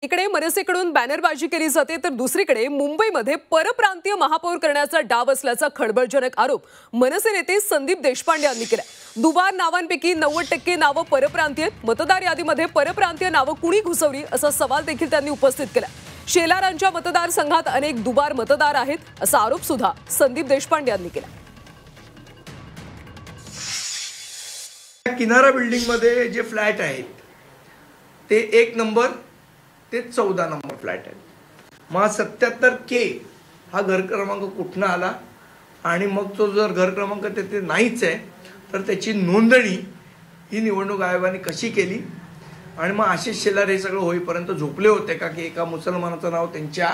इकडे मनसेकडून बॅनरबाजी केली जाते तर दुसरीकडे मुंबईमध्ये परप्रांतीय महापौर करण्याचा डाव असल्याचा खळबळजनक आरोप मनसे नेते संदीप देशपांडे यांनी केला। दुबार नावांपैकी 90% नावं परप्रांतीय, मतदार यादीमध्ये परप्रांतीय नावं कुणी घुसवली असा सवाल देखील त्यांनी उपस्थित केला। शेलारांच्या मतदारसंघात अनेक दुबार मतदार आहेत असा आरोप सुद्धा संदीप देशपांडे यांनी केला। किनारा बिल्डिंग मध्ये जे फ्लॅट आहेत ते 1 नंबर ते 14 नंबर फ्लॅट आहेत। मग 77K हा घर क्रमांक कुठनं आला आणि मग तो जर घर क्रमांक तेथे नाहीच आहे तर त्याची नोंदणी ही निवडणूक आयोगाने कशी केली आणि मग आशिष शेलार हे सगळं होईपर्यंत झोपले होते का की एका मुसलमानाचं नाव त्यांच्या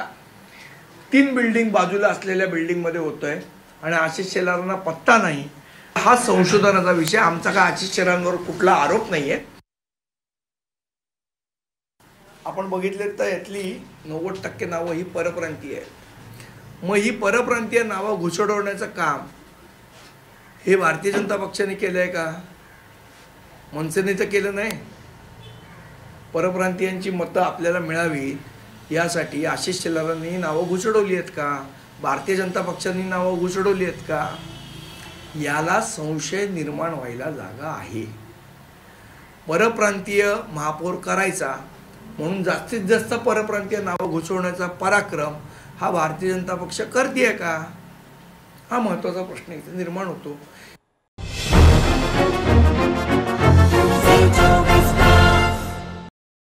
3 बिल्डिंग बाजूला असलेल्या बिल्डिंग मध्ये होतंय आणि आशिष शेलारांना पत्ता नाही। हा संशोधनाचा विषय, आमचा का आशिष शेलारांवर कुठला आरोप नाहीये। आपण बघितले तर यातली 90% नावं ही परप्रांतीय आहेत। मग ही परप्रांतीय नावं घुसडवण्याचं काम हे भारतीय जनता पक्षाने केलंय का? मनसेने तर केलं नाही। परप्रांतीयांची मतं आपल्याला मिळावी यासाठी आशिष शेलारांनी नावं घुसडवली आहेत का? भारतीय जनता पक्षाने नावं घुसडवली आहेत का? याला संशय निर्माण व्हायला जागा आहे। परप्रांतीय महापौर करायचा म्हणून जास्तीत जास्त परप्रांतीय नावं घुसवण्याचा पराक्रम हा भारतीय जनता पक्ष करतेय का? हा महत्त्वाचा प्रश्न इथे निर्माण होतो।